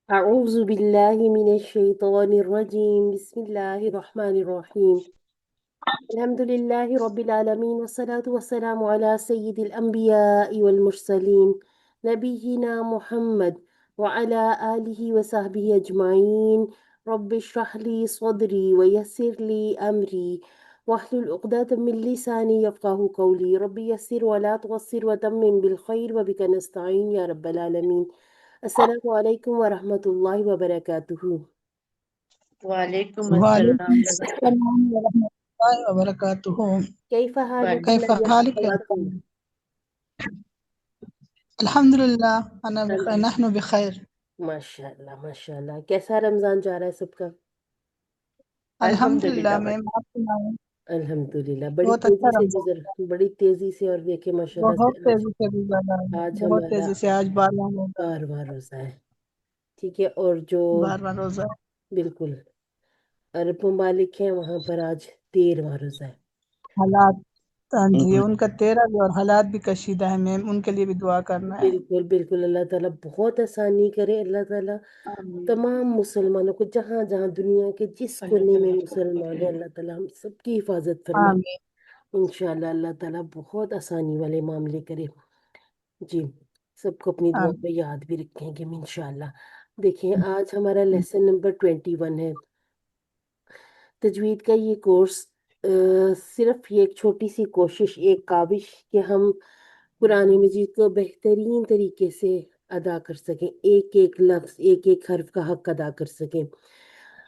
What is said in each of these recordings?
أعوذ بالله من الشيطان الرجيم بسم الله الرحمن الرحيم الحمد لله رب العالمين والصلاة والسلام على سيد الأنبياء والمرسلين نبينا محمد وعلى آله وصحبه أجمعين رب اشرح لي صدري ويسر لي أمري واحلل عقدة من لساني يفقه قولي ربي يسر ولا تعسر وتمم بالخير وبك نستعين يا رب العالمين السلام عليكم ورحمة الله وبركاته. وعلیکم وعلیکم السلام ورحمۃ السلام ورحمۃ اللہ وبرکاتہ. كيف حالك اللہ كيف يا حالك يا أخواتي؟ فندم؟ الحمد للہ انا بخیر، الحمد نحن بخیر. ماشاء اللہ ماشاء اللہ. کیسا رمضان جا رہا ہے سب کا؟ الحمد الحمدللہ للہ میم، آپ سنائیں؟ الحمدللہ بڑی بہت اچھا تیزی سے رمضان، بڑی تیزی سے، اور دیکھیں ماشاء اللہ بہت سے تیزی سے گزر رہا ہے، آج بہت ہمارا تیزی سے. آج 12 ہوگا، بارواں روزہ ہے. ٹھیک ہے. اور جو 12واں روزہ ہے. بالکل عرب ممالک ہیں وہاں پر آج 13واں روزہ ہے. حالات جی ان کا 13 بھی، اور حالات بھی کشیدہ ہے میم، ان کے لیے بھی دعا کرنا ہے. بالکل بالکل. اللہ تعالیٰ بہت آسانی کرے. اللہ تعالیٰ آمین. تمام مسلمانوں کو جہاں جہاں دنیا کے جس کونے میں مسلمان ہیں اللہ تعالیٰ ہم سب کی حفاظت فرمائے. آمین. انشاءاللہ اللہ تعالیٰ بہت آسانی والے معاملے کرے. جی سب کو اپنی دعا آمین. میں یاد بھی رکھیں گے انشاءاللہ. دیکھیں آج ہمارا لیسن نمبر 21 ہے. تجوید کا یہ کورس صرف یہ ایک چھوٹی سی کوشش، ایک کاوش کہ ہم قرآن مجید کو بہترین طریقے سے ادا کر سکیں، ایک ایک لفظ ایک ایک حرف کا حق ادا کر سکیں.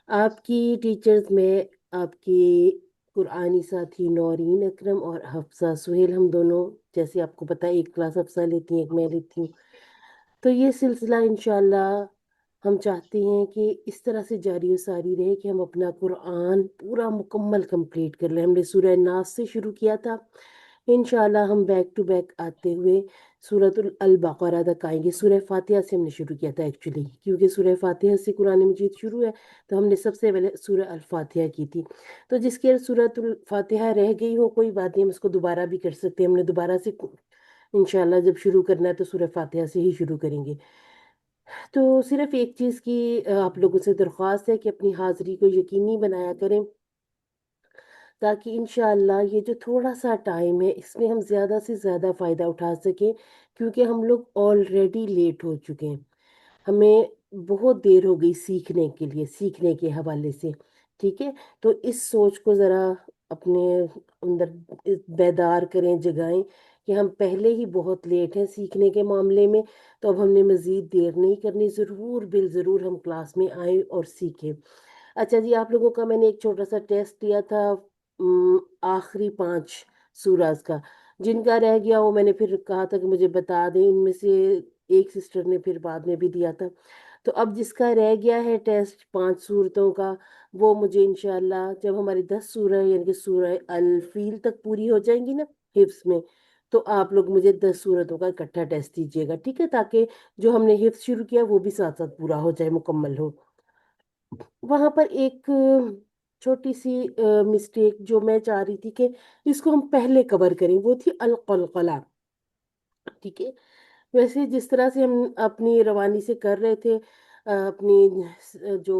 آپ کی ٹیچرز میں آپ کی قرآنی ساتھی نورین اکرم اور حفصہ سہیل، ہم دونوں جیسے آپ کو پتہ ہے ایک کلاس حفصہ لیتی ہیں ایک میں لیتی ہوں. تو یہ سلسلہ انشاءاللہ ہم چاہتے ہیں کہ اس طرح سے جاری و ساری رہے کہ ہم اپنا قرآن پورا مکمل کمپلیٹ کر لیں. ہم نے سورہ ناس سے شروع کیا تھا، انشاءاللہ ہم بیک ٹو بیک آتے ہوئے سورۃ البقرہ تک آئیں گے. سورہ فاتحہ سے ہم نے شروع کیا تھا ایکچولی، کیونکہ سورہ فاتحہ سے قرآن مجید شروع ہے تو ہم نے سب سے پہلے سورہ الفاتحہ کی تھی. تو جس کی سورۃ الفاتحہ رہ گئی ہو کوئی بات نہیں، ہم اس کو دوبارہ بھی کر سکتے ہیں. ہم نے دوبارہ سے انشاءاللہ جب شروع کرنا ہے تو سورہ فاتحہ سے ہی شروع کریں گے. تو صرف ایک چیز کی آپ لوگوں سے درخواست ہے کہ اپنی حاضری کو یقینی بنایا کریں، تاکہ انشاءاللہ یہ جو تھوڑا سا ٹائم ہے اس میں ہم زیادہ سے زیادہ فائدہ اٹھا سکیں، کیونکہ ہم لوگ آلریڈی لیٹ ہو چکے ہیں. ہمیں بہت دیر ہو گئی سیکھنے کے لیے، سیکھنے کے حوالے سے. ٹھیک ہے. تو اس سوچ کو ذرا اپنے اندر بیدار کریں، جگائیں کہ ہم پہلے ہی بہت لیٹ ہیں سیکھنے کے معاملے میں. تو اب ہم نے مزید دیر نہیں کرنی، ضرور بالضرور ہم کلاس میں آئیں اور سیکھیں. اچھا جی، آپ لوگوں کا میں نے ایک چھوٹا سا ٹیسٹ لیا تھا آخری 5 سوراز کا. جن کا رہ گیا وہ میں نے پھر کہا تھا کہ مجھے بتا دیں. ان میں سے ایک سسٹر نے پھر بعد میں بھی دیا تھا. تو اب جس کا رہ گیا ہے ٹیسٹ 5 صورتوں کا، وہ مجھے انشاءاللہ جب ہماری 10 سورہ یعنی کہ سورہ الفیل تک پوری ہو جائیں گی نا حفظ میں، تو آپ لوگ مجھے 10 صورتوں کا اکٹھا ٹیسٹ دیجیے گا. ٹھیک ہے، تاکہ جو ہم نے حفظ شروع کیا وہ بھی ساتھ ساتھ پورا ہو جائے، مکمل ہو. وہاں پر ایک چھوٹی سی مسٹیک جو میں چاہ رہی تھی کہ اس کو ہم پہلے کور کریں، وہ تھی القلقلہ. ٹھیک ہے. ویسے جس طرح سے ہم اپنی روانی سے کر رہے تھے، اپنی جو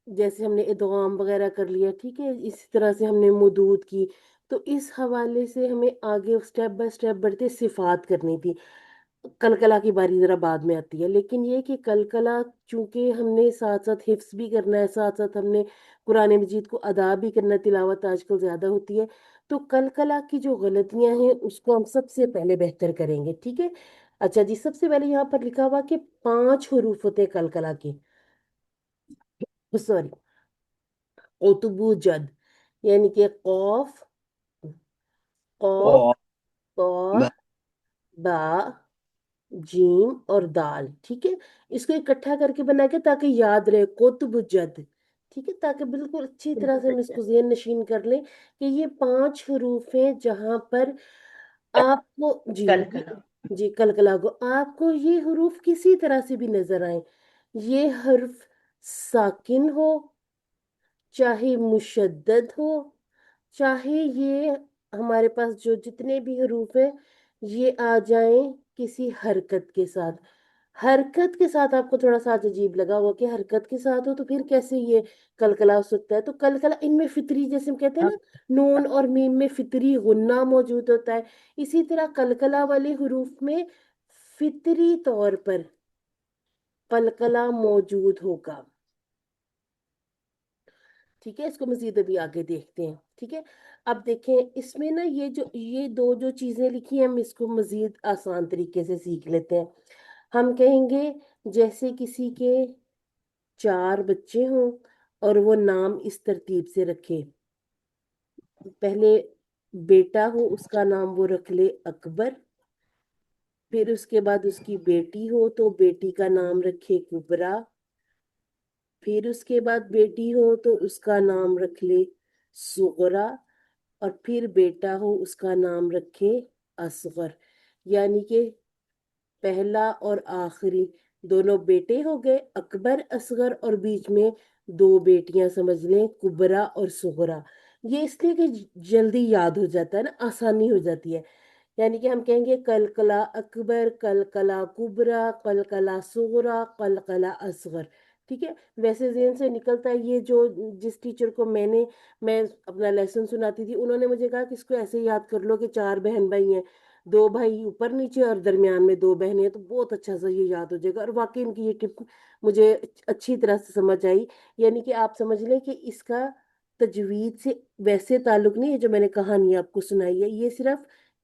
جیسے ہم نے ادغام وغیرہ کر لیا، ٹھیک ہے، اسی طرح سے ہم نے مدود کی. تو اس حوالے سے ہمیں آگے سٹیپ بائی سٹیپ بڑھتے صفات کرنی تھی. کلکلا کی باری ذرا بعد میں آتی ہے، لیکن یہ کہ کلکلا چونکہ ہم نے ساتھ ساتھ حفظ بھی کرنا ہے، ساتھ ساتھ ہم نے قرآن مجید کو ادا بھی کرنا ہے، تلاوت آج کل زیادہ ہوتی ہے. تو کلکلا کی جو غلطیاں ہیں اس کو ہم سب سے پہلے بہتر کریں گے. ٹھیک ہے. اچھا جی، سب سے پہلے یہاں پر لکھا ہوا کہ 5 حروف ہوتے ہیں کلکلا کے. سوری، قطب جد، یعنی کہ قوف، قوف، طا، با، جیم اور دال. ٹھیک ہے. اس کو اکٹھا کر کے بنا کے تاکہ یاد رہے قطب جد. ٹھیک ہے، تاکہ بالکل اچھی طرح سے ہم اس کو ذہن نشین کر لیں کہ یہ 5 حروف ہیں جہاں پر آپ کو جی کلکلا جی کلکلا کو آپ کو یہ حروف کسی طرح سے بھی نظر آئیں، یہ حرف ساکن ہو چاہے مشدد ہو، چاہے یہ ہمارے پاس جو جتنے بھی حروف ہیں یہ آ جائیں کسی حرکت کے ساتھ. حرکت کے ساتھ آپ کو تھوڑا سا عجیب لگا ہوا کہ حرکت کے ساتھ ہو تو پھر کیسے یہ کلکلا ہو سکتا ہے؟ تو کلکلا ان میں فطری، جیسے ہم کہتے ہیں نا نون اور میم میں فطری غنہ موجود ہوتا ہے، اسی طرح کلکلا والے حروف میں فطری طور پر قلقلہ موجود ہوگا. ٹھیک ہے، اس کو مزید ابھی آگے دیکھتے ہیں. ٹھیک ہے، اب دیکھیں اس میں نا یہ دو جو چیزیں لکھی ہیں، ہم اس کو مزید آسان طریقے سے سیکھ لیتے ہیں. ہم کہیں گے جیسے کسی کے 4 بچے ہوں اور وہ نام اس ترتیب سے رکھے. پہلے بیٹا ہو، اس کا نام وہ رکھ لے اکبر. پھر اس کے بعد اس کی بیٹی ہو تو بیٹی کا نام رکھے کبرا. پھر اس کے بعد بیٹی ہو تو اس کا نام رکھ لے صغرا. اور پھر بیٹا ہو اس کا نام رکھے اصغر. یعنی کہ پہلا اور آخری دونوں بیٹے ہو گئے اکبر اصغر، اور بیچ میں 2 بیٹیاں سمجھ لیں کبرا اور صغرا. یہ اس لیے کہ جلدی یاد ہو جاتا ہے نا، آسانی ہو جاتی ہے. یعنی کہ ہم کہیں گے کلکلا اکبر، کلکلا کبرا، کلکلا صغرا، کلکلا اصغر. ٹھیک ہے، ویسے ذہن سے نکلتا ہے یہ جو جس ٹیچر کو میں اپنا لیسن سناتی تھی، انہوں نے مجھے کہا کہ اس کو ایسے یاد کر لو کہ 4 بہن بھائی ہیں، 2 بھائی اوپر نیچے اور درمیان میں 2 بہنیں ہیں، تو بہت اچھا سا یہ یاد ہو جائے گا. اور واقعی ان کی یہ ٹپ مجھے اچھی طرح سے سمجھ آئی. یعنی کہ آپ سمجھ لیں کہ اس کا تجوید سے ویسے تعلق نہیں ہے، جو میں نے کہانی آپ کو سنائی ہے یہ صرف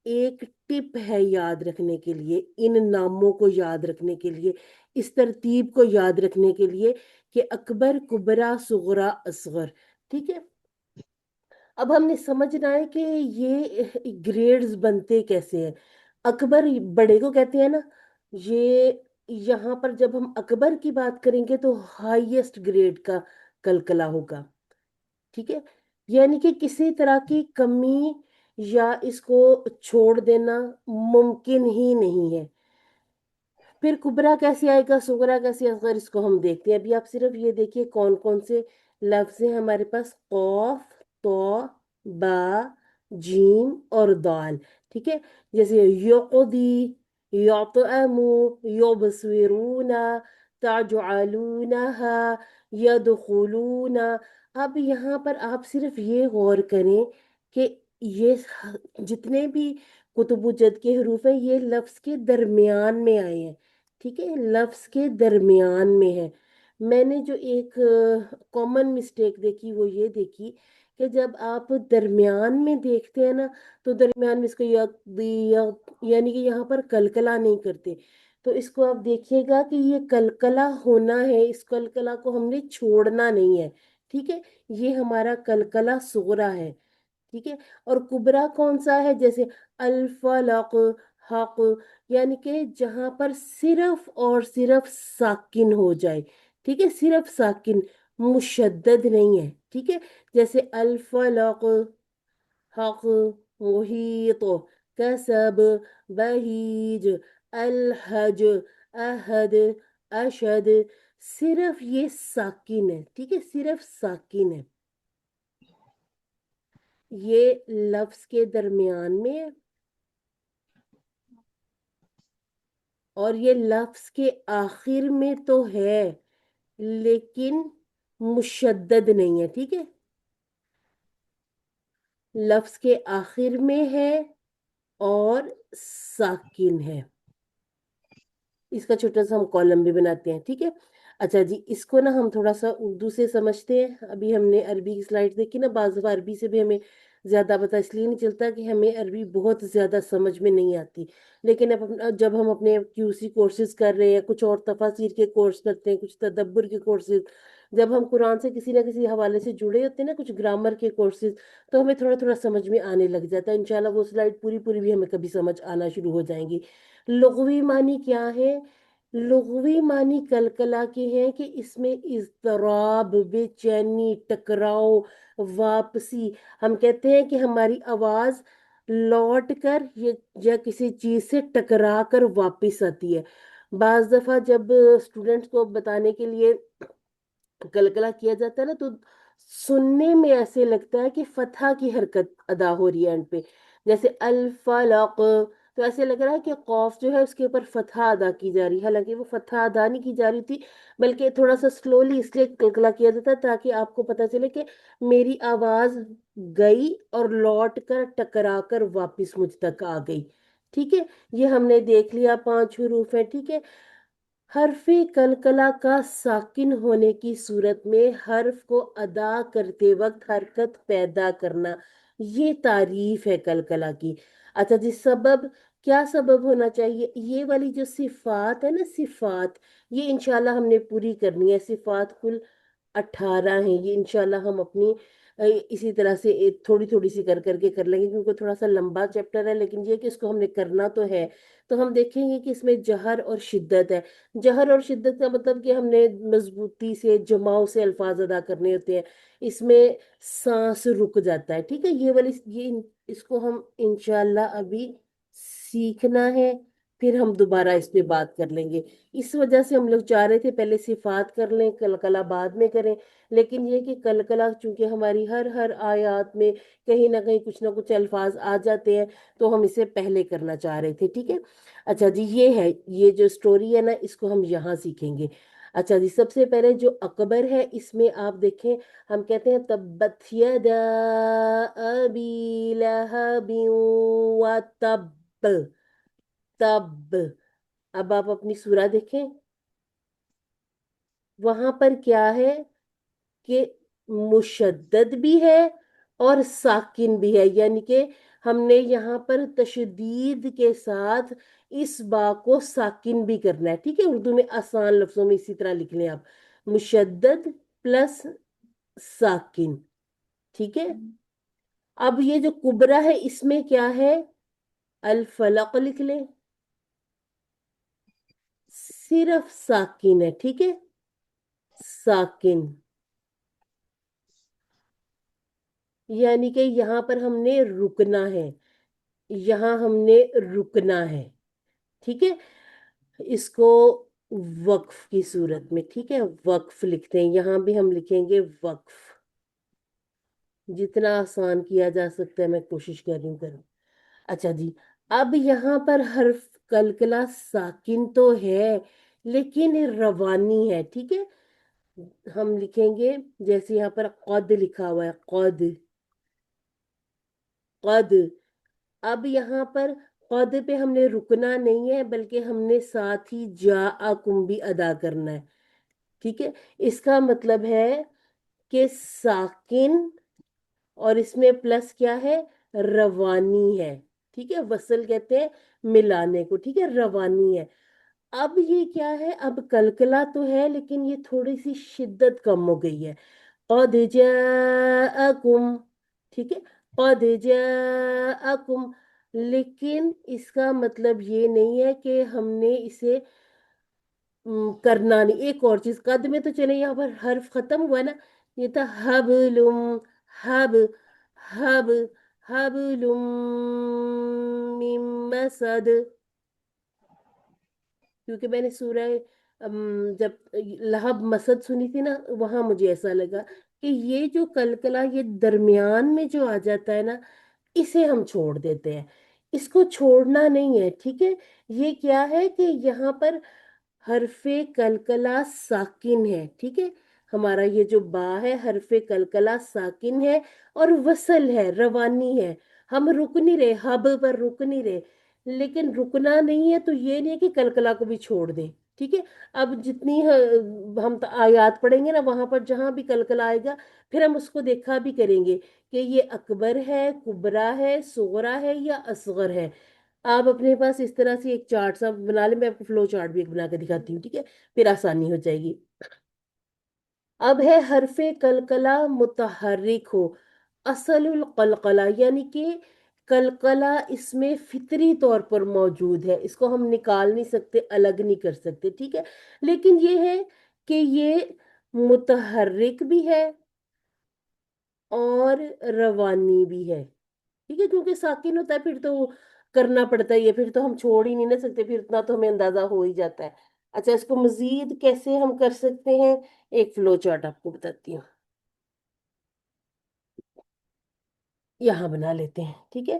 ایک ٹپ ہے یاد رکھنے کے لیے، ان ناموں کو یاد رکھنے کے لیے، اس ترتیب کو یاد رکھنے کے لیے کہ اکبر کبرا صغرا اصغر. ٹھیک ہے، اب ہم نے سمجھنا ہے کہ یہ گریڈز بنتے کیسے ہیں. اکبر بڑے کو کہتے ہیں نا، یہ یہاں پر جب ہم اکبر کی بات کریں گے تو ہائیسٹ گریڈ کا کلکلا ہوگا. ٹھیک ہے، یعنی کہ کسی طرح کی کمی یا اس کو چھوڑ دینا ممکن ہی نہیں ہے. پھر کبرا کیسے آئے گا، صغرا کیسے، اصغر، اس کو ہم دیکھتے ہیں. ابھی آپ صرف یہ دیکھیے کون کون سے لفظ ہیں ہمارے پاس: قوف، تو، با، جیم اور دال. ٹھیک ہے، جیسے یقضی، یطعم، یبصرون، تجعلونها، یدخلون. اب یہاں پر آپ صرف یہ غور کریں کہ یہ جتنے بھی کتب و جد کے حروف ہیں یہ لفظ کے درمیان میں آئے ہیں. ٹھیک ہے، لفظ کے درمیان میں ہے. میں نے جو ایک کامن مسٹیک دیکھی وہ یہ دیکھی کہ جب آپ درمیان میں دیکھتے ہیں نا تو درمیان میں اس کو یعنی کہ یہاں پر کلکلا نہیں کرتے. تو اس کو آپ دیکھیے گا کہ یہ کلکلا ہونا ہے، اس کلکلا کو ہم نے چھوڑنا نہیں ہے. ٹھیک ہے، یہ ہمارا کلکلا صغرا ہے. ٹھیک ہے، اور کبرا کون سا ہے؟ جیسے الفلق، حق، یعنی کہ جہاں پر صرف اور صرف ساکن ہو جائے. ٹھیک ہے، صرف ساکن، مشدد نہیں ہے. ٹھیک ہے، جیسے الفلق، حق، محیط، کسب، بہیج، الحج، احد، اشد. صرف یہ ساکن ہے. ٹھیک ہے، صرف ساکن ہے. یہ لفظ کے درمیان میں ہے اور یہ لفظ کے آخر میں تو ہے لیکن مشدد نہیں ہے. ٹھیک ہے، لفظ کے آخر میں ہے اور ساکن ہے. اس کا چھوٹا سا ہم کالم بھی بناتے ہیں. ٹھیک ہے، اچھا جی، اس کو نا ہم تھوڑا سا اردو سے سمجھتے ہیں. ابھی ہم نے عربی کی سلائڈ دیکھی نا، بعض دفعہ عربی سے بھی ہمیں زیادہ پتہ اس لیے نہیں چلتا کہ ہمیں عربی بہت زیادہ سمجھ میں نہیں آتی. لیکن اب جب ہم اپنے QC کورسز کر رہے ہیں، کچھ اور تفاسیر کے کورس کرتے ہیں، کچھ تدبر کے کورسز، جب ہم قرآن سے کسی نہ کسی حوالے سے جڑے ہوتے ہیں نا، کچھ گرامر کے کورسز، تو ہمیں تھوڑا تھوڑا سمجھ میں آنے لگ جاتا ہے. انشاءاللہ وہ سلائڈ پوری پوری بھی ہمیں کبھی سمجھ آنا شروع ہو جائیں گی. لغوی معنی کیا ہے؟ لغوی معنی کلکلا کے ہیں کہ اس میں اضطراب، بے چینی، ٹکراؤ، واپسی. ہم کہتے ہیں کہ ہماری آواز لوٹ کر یا کسی چیز سے ٹکرا کر واپس آتی ہے. بعض دفعہ جب اسٹوڈنٹس کو بتانے کے لیے کلکلا کیا جاتا ہے نا تو سننے میں ایسے لگتا ہے کہ فتحہ کی حرکت ادا ہو رہی ہے اینڈ پہ، جیسے الفلق. تو تو ایسے لگ رہا ہے کہ قوف جو ہے اس کے اوپر فتح ادا کی جا رہی ہے، حالانکہ وہ فتح ادا نہیں کی جا رہی تھی، بلکہ تھوڑا سا سلولی اس لیے کلکلا کیا جاتا ہے تاکہ آپ کو پتا چلے کہ میری آواز گئی اور لوٹ کر ٹکرا کر واپس مجھ تک آ گئی. ٹھیک ہے، یہ ہم نے دیکھ لیا 5 حروف ہیں. ٹھیک ہے، حرف کلکلا کا ساکن ہونے کی صورت میں حرف کو ادا کرتے وقت حرکت پیدا کرنا، یہ تعریف ہے کلکلا کی. اچھا جی، سبب کیا سبب ہونا چاہیے؟ یہ والی جو صفات ہے نا، صفات، یہ انشاءاللہ ہم نے پوری کرنی ہے. صفات کل 18 ہیں. یہ انشاءاللہ ہم اپنی اسی طرح سے تھوڑی تھوڑی سی کر کر کے کر لیں گے، کیونکہ تھوڑا سا لمبا چیپٹر ہے، لیکن یہ کہ اس کو ہم نے کرنا تو ہے. تو ہم دیکھیں گے کہ اس میں جہر اور شدت ہے. جہر اور شدت کا مطلب کہ ہم نے مضبوطی سے، جماؤ سے الفاظ ادا کرنے ہوتے ہیں. اس میں سانس رک جاتا ہے. ٹھیک ہے، یہ والی اس کو ہم انشاءاللہ ابھی سیکھنا ہے، پھر ہم دوبارہ اس پہ بات کر لیں گے. اس وجہ سے ہم لوگ چاہ رہے تھے پہلے صفات کر لیں، کلکلا بعد میں کریں، لیکن یہ کہ کلکلا چونکہ ہماری ہر آیات میں کہیں نہ کہیں کچھ نہ کچھ الفاظ آ جاتے ہیں، تو ہم اسے پہلے کرنا چاہ رہے تھے. ٹھیک ہے، اچھا جی، یہ ہے، یہ جو سٹوری ہے نا، اس کو ہم یہاں سیکھیں گے. اچھا جی، سب سے پہلے جو اکبر ہے، اس میں آپ دیکھیں ہم کہتے ہیں تبت یدا ابی لہب وتب. تب. اب آپ اپنی سورہ دیکھیں، وہاں پر کیا ہے کہ مشدد بھی ہے اور ساکن بھی ہے، یعنی کہ ہم نے یہاں پر تشدید کے ساتھ اس با کو ساکن بھی کرنا ہے. ٹھیک ہے، اردو میں آسان لفظوں میں اسی طرح لکھ لیں آپ، مشدد پلس ساکن. ٹھیک ہے، اب یہ جو کبرا ہے اس میں کیا ہے، الفلق لکھ لیں، صرف ساکن ہے. ٹھیک ہے، ساکن، یعنی کہ یہاں پر ہم نے رکنا ہے، یہاں ہم نے رکنا ہے. ٹھیک ہے، اس کو وقف کی صورت میں، ٹھیک ہے، وقف لکھتے ہیں. یہاں بھی ہم لکھیں گے وقف، جتنا آسان کیا جا سکتا ہے میں کوشش کر رہی ہوں کروں. اچھا جی، اب یہاں پر حرف کلکلا ساکن تو ہے لیکن روانی ہے. ٹھیک ہے، ہم لکھیں گے جیسے یہاں پر قد لکھا ہوا ہے، قد. قد. اب یہاں پر قد پہ ہم نے رکنا نہیں ہے، بلکہ ہم نے ساتھ ہی جاءکم بھی ادا کرنا ہے. ٹھیک ہے، اس کا مطلب ہے کہ ساکن اور اس میں پلس کیا ہے، روانی ہے. ٹھیک ہے، وصل کہتے ہیں ملانے کو. ٹھیک ہے، روانی ہے. اب یہ کیا ہے، اب کلکلا تو ہے لیکن یہ تھوڑی سی شدت کم ہو گئی ہے. قد جاءکم. ٹھیک ہے، قد جاءکم، لیکن اس کا مطلب یہ نہیں ہے کہ ہم نے اسے کرنا نہیں. ایک اور چیز، قد میں تو چلے یہاں پر حرف ختم ہوا نا، یہ تھا حبلم. حب. حب. حبلم من مسد. کیونکہ میں نے سورہ جب لہب مسد سنی تھی نا، وہاں مجھے ایسا لگا کہ یہ جو کلکلا یہ درمیان میں جو آ جاتا ہے نا، اسے ہم چھوڑ دیتے ہیں. اس کو چھوڑنا نہیں ہے. ٹھیک ہے، یہ کیا ہے کہ یہاں پر حرف کلکلا ساکن ہے. ٹھیک ہے، ہمارا یہ جو با ہے حرف کلکلا ساکن ہے اور وصل ہے، روانی ہے. ہم رک نہیں رہے، ہب پر رک نہیں رہے، لیکن رکنا نہیں ہے تو یہ نہیں ہے کہ کلکلا کو بھی چھوڑ دیں. ٹھیک ہے، اب جتنی ہم آیات پڑھیں گے نا، وہاں پر جہاں بھی کلکلا آئے گا پھر ہم اس کو دیکھا بھی کریں گے کہ یہ اکبر ہے، کبرا ہے، صغرا ہے یا اصغر ہے. آپ اپنے پاس اس طرح سے ایک چارٹ سا بنا لیں، میں آپ کو فلو چارٹ بھی ایک بنا کے دکھاتی ہوں. ٹھیک ہے، پھر آسانی ہو جائے گی. اب ہے حرف کلکلا متحرک ہو، اصل القلقلہ، یعنی کہ کلکلا اس میں فطری طور پر موجود ہے، اس کو ہم نکال نہیں سکتے، الگ نہیں کر سکتے. ٹھیک ہے، لیکن یہ ہے کہ یہ متحرک بھی ہے اور روانی بھی ہے. ٹھیک ہے، کیونکہ ساکن ہوتا ہے پھر تو کرنا پڑتا ہی ہے، پھر تو ہم چھوڑ ہی نہیں نہ سکتے، پھر اتنا تو ہمیں اندازہ ہو ہی جاتا ہے. اچھا، اس کو مزید کیسے ہم کر سکتے ہیں، ایک فلو چارٹ آپ کو بتاتی ہوں، یہاں بنا لیتے ہیں. ٹھیک ہے،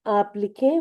آپ لکھیں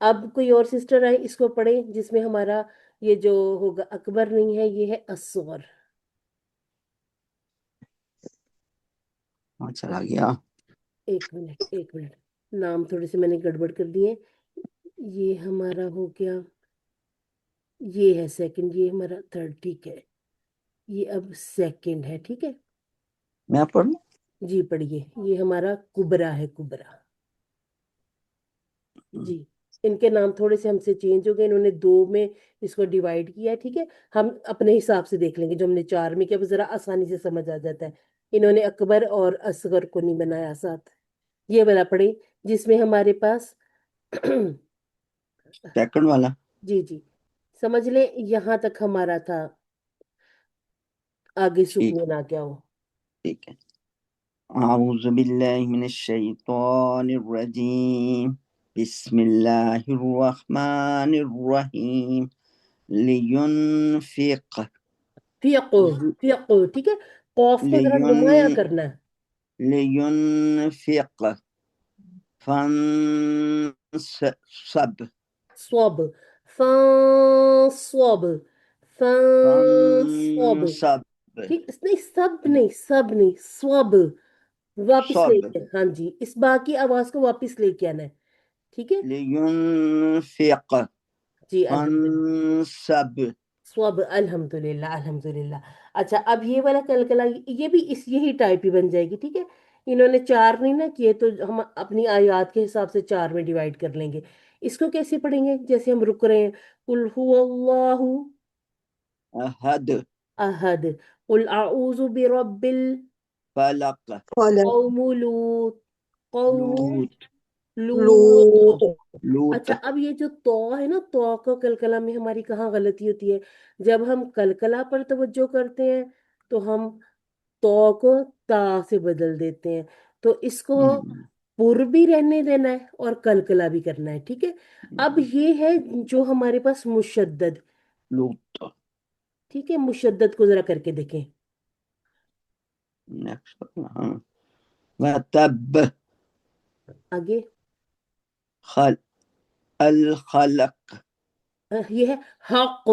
اب کوئی اور سسٹر آئے اس کو پڑھیں جس میں ہمارا یہ جو ہوگا اکبر نہیں ہے، یہ ہے اصغر. چلا گیا. ایک منٹ ایک منٹ، نام تھوڑے سے میں نے گڑبڑ کر دیے. یہ ہمارا ہو گیا، یہ ہے سیکنڈ، یہ ہمارا تھرڈ. ٹھیک ہے، یہ اب سیکنڈ ہے. ٹھیک ہے میں پڑھوں؟ جی پڑھیے. یہ ہمارا کبرا ہے، کبرا. جی ان کے نام تھوڑے سے ہم سے چینج ہو گئے، انہوں نے دو میں اس کو ڈیوائڈ کیا ہے. ٹھیک ہے، ہم اپنے حساب سے دیکھ لیں گے. جو ہم نے چار میں کیا وہ ذرا آسانی سے سمجھ آ جاتا ہے. انہوں نے اکبر اور اصغر کو نہیں بنایا ساتھ. یہ والا پڑھیں جس میں ہمارے پاس سیکنڈ والا. جی جی سمجھ لیں یہاں تک ہمارا تھا، آگے ٹھیک سکون آ گیا ہو. ٹھیک ہے. اعوذ باللہ من الشیطان الرجیم، بسم اللہ الرحمن الرحیم. لینفق فیقو، فیقو. ٹھیک ہے، قوف کو ذرا نمایاں کرنا ہے. لینفق فانصب صوب، فانصوب، فانصوب. فانصب ٹھیک، اس نہیں سب نہیں، سب نہیں، صوب. واپس لے صب کے، ہاں جی، اس با کی آواز کو واپس لے کے آنا ہے. ٹھیک ہے لینفق جی الحمدللہ. فانصب. صوب، الحمدللہ الحمدللہ. اچھا اب یہ والا کلکلا یہ بھی یہی ٹائپ ہی بن جائے گی. ٹھیک ہے، انہوں نے چار نہیں نہ کیے تو ہم اپنی آیات کے حساب سے چار میں ڈیوائڈ کر لیں گے. اس کو کیسے پڑھیں گے؟ جیسے ہم رک رہے ہیں، قل هو اللہ احد احد، قل اعوذ برب فلق قوم لوط، قوم لوط لوط. لوط. اچھا اب یہ جو تو ہے نا، تو کو کلکلا میں ہماری کہاں غلطی ہوتی ہے؟ جب ہم کلکلا پر توجہ کرتے ہیں تو ہم تو کو تا سے بدل دیتے ہیں. تو اس کو پر بھی رہنے دینا ہے اور کلکلا بھی کرنا ہے. ٹھیک ہے، اب یہ ہے جو ہمارے پاس مشدد. لوط. ٹھیک ہے، مشدد کو ذرا کر کے دیکھیں. نیکسٹ. وتب آگے خل الخلق یہ ہے حق.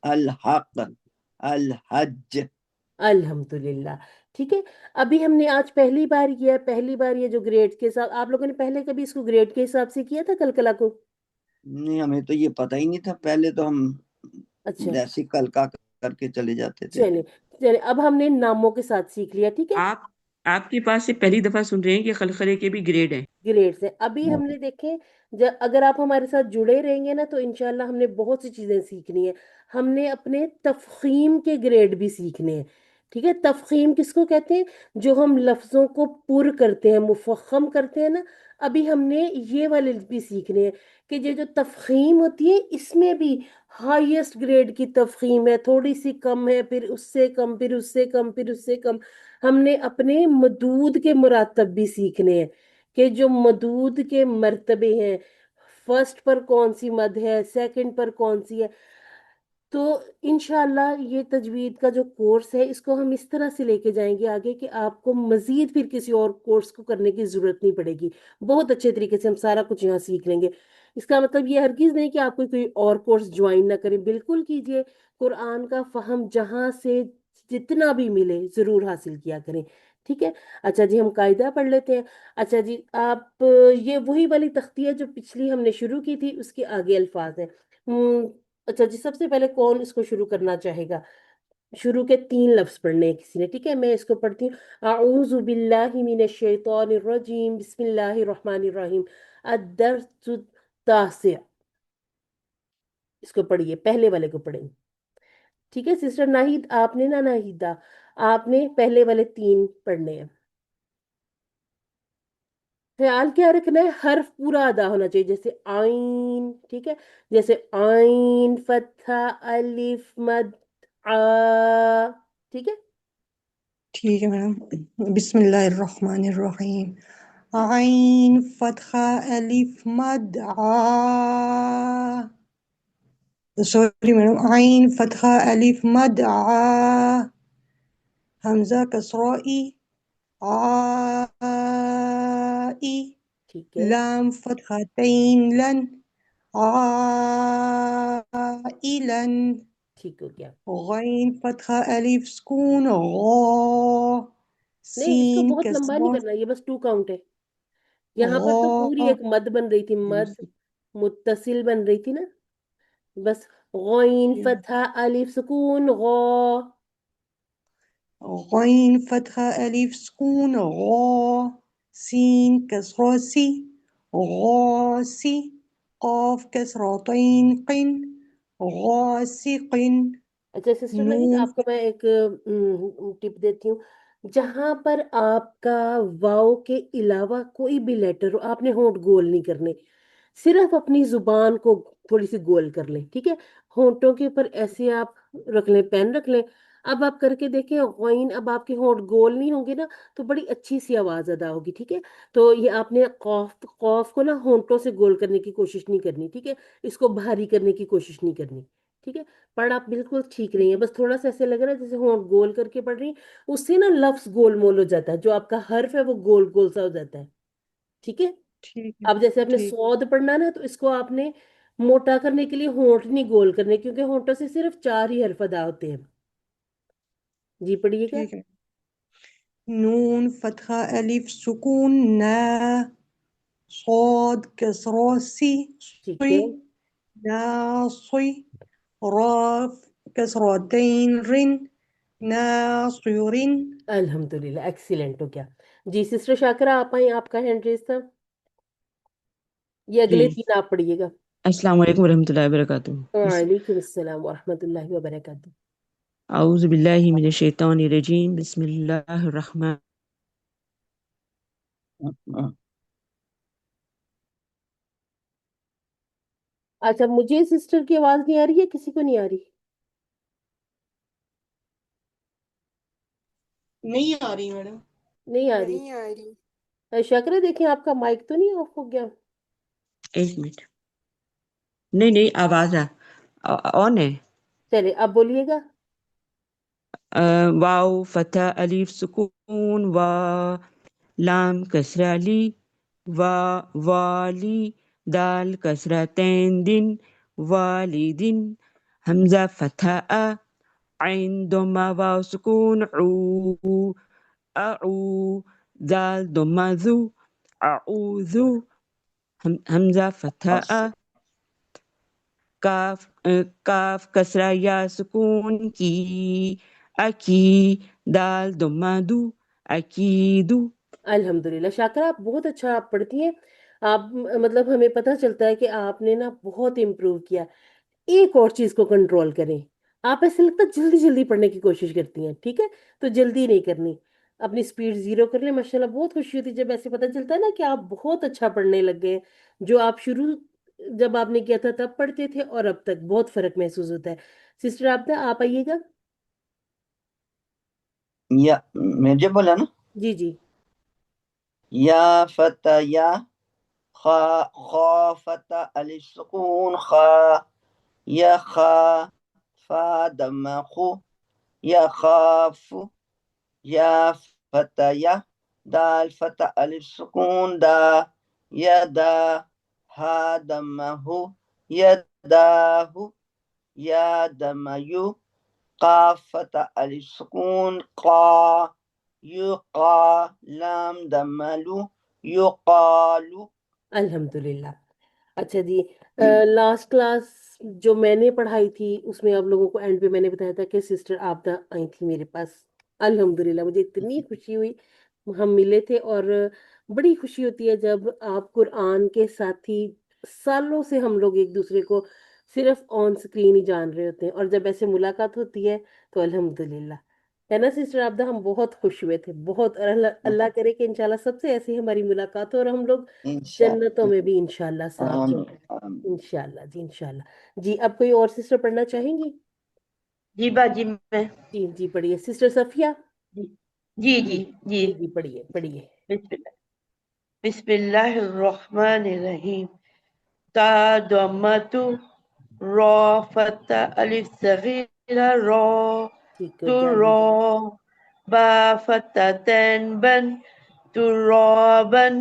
الحق الحج. الحمدللہ. ٹھیک ہے، ابھی ہم نے آج پہلی بار کیا، پہلی بار یہ جو گریڈ کے ساتھ. آپ لوگوں نے پہلے کبھی اس کو گریڈ کے حساب سے کیا تھا کلکلا کو؟ نہیں، ہمیں تو یہ پتہ ہی نہیں تھا. پہلے تو ہم اچھا ایسی کلکا کر کے چلے جاتے تھے. چلے چلے، اب ہم نے ناموں کے ساتھ سیکھ لیا. ٹھیک ہے، آپ کے پاس سے پہلی دفعہ سن رہے ہیں کہ خلخلے کے بھی گریڈ ہیں. گریڈ سے ابھی ہم نے دیکھیں. اگر آپ ہمارے ساتھ جڑے رہیں گے نا تو انشاءاللہ ہم نے بہت سی چیزیں سیکھنی ہیں. ہم نے اپنے تفخیم کے گریڈ بھی سیکھنے ہیں. ٹھیک ہے، تفخیم کس کو کہتے ہیں؟ جو ہم لفظوں کو پر کرتے ہیں، مفخم کرتے ہیں نا. ابھی ہم نے یہ والے بھی سیکھنے ہیں کہ یہ جو تفخیم ہوتی ہے اس میں بھی ہائیسٹ گریڈ کی تفخیم ہے، تھوڑی سی کم ہے، پھر اس سے کم، پھر اس سے کم، پھر اس سے کم. ہم نے اپنے مدود کے مراتب بھی سیکھنے ہیں کہ جو مدود کے مرتبے ہیں، فرسٹ پر کون سی مد ہے، سیکنڈ پر کون سی ہے. تو انشاءاللہ یہ تجوید کا جو کورس ہے اس کو ہم اس طرح سے لے کے جائیں گے آگے کہ آپ کو مزید پھر کسی اور کورس کو کرنے کی ضرورت نہیں پڑے گی. بہت اچھے طریقے سے ہم سارا کچھ یہاں سیکھ لیں گے. اس کا مطلب یہ ہرگز نہیں کہ آپ کوئی اور کورس جوائن نہ کریں، بالکل کیجئے. قرآن کا فہم جہاں سے جتنا بھی ملے ضرور حاصل کیا کریں. ٹھیک ہے، اچھا جی ہم قاعدہ پڑھ لیتے ہیں. اچھا جی آپ یہ وہی والی تختی ہے جو پچھلی ہم نے شروع کی تھی، اس کے آگے الفاظ ہیں. اچھا جی سب سے پہلے کون اس کو شروع کرنا چاہے گا؟ شروع کے تین لفظ پڑھنے ہیں کسی نے. ٹھیک ہے، میں اس کو پڑھتی ہوں. اعوذ باللہ من الشیطان الرجیم، بسم اللہ الرحمن الرحیم. الدرس التاسع. اس کو پڑھیے، پہلے والے کو پڑھیں. ٹھیک ہے سسٹر ناہید، آپ نے نہ ناہیدہ، آپ نے پہلے والے تین پڑھنے ہیں. خیال کیا رکھنا ہے؟ حرف پورا ادا ہونا چاہیے. جیسے آئین، ٹھیک ہے، جیسے آئین فتحہ الف مد آ. ٹھیک ہے، ٹھیک ہے میڈم. بسم اللہ الرحمن الرحیم. عین فتحہ الف مد آ. سوری میڈم، عین فتحہ الف مد آ. حمزہ کسرہ ای. آ ای. ٹھیک ہے لام فتحتین لن عائلا ٹھیک ہو گیا. غین فتحہ الف سکون غا نہیں اس کو سین بہت لمبا نہیں کسرہ کرنا، یہ بس 2 کاؤنٹ ہے. یہاں پر تو پوری غا ایک مد بن رہی تھی، مد متصل بن رہی تھی نا. بس غین فتحہ الف سکون غا. غین فتحہ الف سکون غا سین کسرہ سی غاسی قاف کسرہ طین قن غاسق اچھا سسٹر لگے نون آپ کو میں ایک ٹپ دیتی ہوں. جہاں پر آپ کا واو کے علاوہ کوئی بھی لیٹر ہو، آپ نے ہونٹ گول نہیں کرنے، صرف اپنی زبان کو تھوڑی سی گول کر لیں. ٹھیک ہے، ہونٹوں کے اوپر ایسے آپ رکھ لیں، پین رکھ لیں. اب آپ کر کے دیکھیں غین، اب آپ کے ہونٹ گول نہیں ہوں گے نا تو بڑی اچھی سی آواز ادا ہوگی. ٹھیک ہے، تو یہ آپ نے قوف کو نا ہونٹوں سے گول کرنے کی کوشش نہیں کرنی. ٹھیک ہے، اس کو بھاری کرنے کی کوشش نہیں کرنی. ٹھیک ہے، پڑھ آپ بالکل ٹھیک رہی ہیں، بس تھوڑا سا ایسے لگ رہا ہے جیسے ہونٹ گول کر کے پڑھ رہی ہیں، اس سے نا لفظ گول مول ہو جاتا ہے، جو آپ کا حرف ہے وہ گول گول سا ہو جاتا ہے. ٹھیک ہے، ٹھیک ہے اب جیسے آپ نے ٹھیک سود پڑھنا نا تو اس کو آپ نے موٹا کرنے کے لیے ہونٹ نہیں گول کرنے، کیونکہ ہونٹوں سے صرف 4 ہی حرف ادا ہوتے ہیں. جی پڑھیے گا. ٹھیک ہے نون فتحہ الف سکون نا صاد کسرہ سی ٹھیک صی ہے ناصی راف کسرتین رن ناصرن الحمدللہ ایکسیلنٹ ہو گیا. جی سسٹر شاکرہ آپ آئیں، آپ کا ہینڈ ریز تھا. یہ جی اگلے 3 آپ پڑھیے گا. السلام علیکم ورحمۃ اللہ وبرکاتہ. وعلیکم السلام ورحمۃ اللہ وبرکاتہ. اعوذ باللہ من الشیطان الرجیم، بسم اللہ الرحمن. اچھا مجھے سسٹر کی آواز نہیں آ رہی ہے، کسی کو نہیں آ رہی؟ نہیں آ رہی میڈم. نہیں آ رہی. شاکرہ دیکھیں آپ کا مائک تو نہیں آف ہو گیا؟ ایک منٹ، نہیں آواز آن ہے. چلے اب بولیے گا. واو فتح الف سکون وا لام کسرہ لی والی دال کسرہ تین دن والدن حمزہ فتح عین ضمہ واو سکون اعو دال ضمہ ذو اعوذ حمزہ فتح کاف کسرہ یا سکون کی اکی دال ضمہ دو اکیدو. الحمدللہ شاکرہ آپ بہت اچھا آپ پڑھتی ہیں. آپ مطلب ہمیں پتہ چلتا ہے کہ آپ نے نا بہت امپروو کیا. ایک اور چیز کو کنٹرول کریں. آپ ایسے لگتا ہے جلدی جلدی پڑھنے کی کوشش کرتی ہیں. ٹھیک ہے، تو جلدی نہیں کرنی، اپنی سپیڈ 0 کر لیں. ماشاءاللہ بہت خوشی ہوتی ہے جب ایسے پتہ چلتا ہے نا کہ آپ بہت اچھا پڑھنے لگ گئے. جو آپ شروع جب آپ نے کیا تھا تب پڑھتے تھے اور اب تک بہت فرق محسوس ہوتا ہے. سسٹر آپ آئیے گا. یا مجھے بولا نا، جی جی یا فتح یا خا فتح الف سکون خا یا خا فا دم خو یا خاف یا فتح یا دال فتح الف سکون دا یا دا ہا دم ہو یا دا ہو یا دم یو قاف فتح الف سکون قا یو قا لام دم لو یو قالو. الحمدللہ. اچھا جی، لاسٹ کلاس جو میں نے پڑھائی تھی اس میں آپ لوگوں کو اینڈ پہ میں نے بتایا تھا کہ سسٹر آبدہ آئی تھی میرے پاس. الحمدللہ مجھے اتنی خوشی ہوئی، ہم ملے تھے. اور بڑی خوشی ہوتی ہے جب آپ قرآن کے ساتھی، سالوں سے ہم لوگ ایک دوسرے کو صرف آن سکرین ہی جان رہے ہوتے ہیں، اور جب ایسے ملاقات ہوتی ہے تو الحمدللہ ہے نا سسٹر آبدہ. ہم بہت خوش ہوئے تھے بہت، اور اللہ کرے کہ انشاءاللہ سب سے ایسی ہماری ملاقات ہو اور ہم لوگ جنتوں میں بھی انشاءاللہ ساتھ ہوں. انشاءاللہ جی انشاءاللہ. جی اب کوئی اور سسٹر پڑھنا چاہیں گی؟ جی باجی میں جی جی پڑھیے. سسٹر صفیہ. جی جی جی جی جی جی جی پڑھیے پڑھیے. بسم اللہ الرحمن الرحیم. تا ضمۃ را فتح الف صغیرہ را ٹھیک ہو تو گیا. را با فتح تین بن تو رابن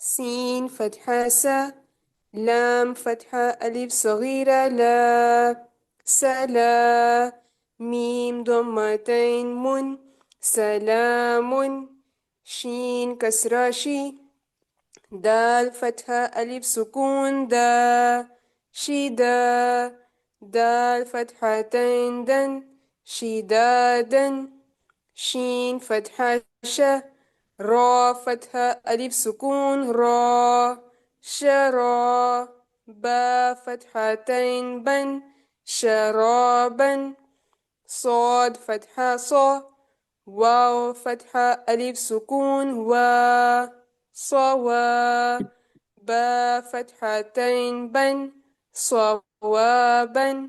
سين فتحة سا، لام فتحة ألف صغيرة لا، سلا، ميم ضمتين من، سلام، شين كسرة شي، دال فتحة ألف سكون دا، شدا، دال فتحتين دن، شدادا، شين فتحة شا، را فتحة ألف سكون را، شرا، با فتحتين بن، شرابا، صاد فتحة صا، واو فتحة ألف سكون وا، صوا، با فتحتين بن، صوابا،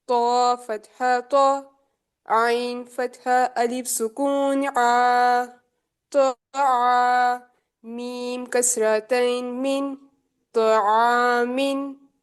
طا فتحة طا، عين فتحة ألف سكون عا، طاعا، ميم كسرتين من، طعام.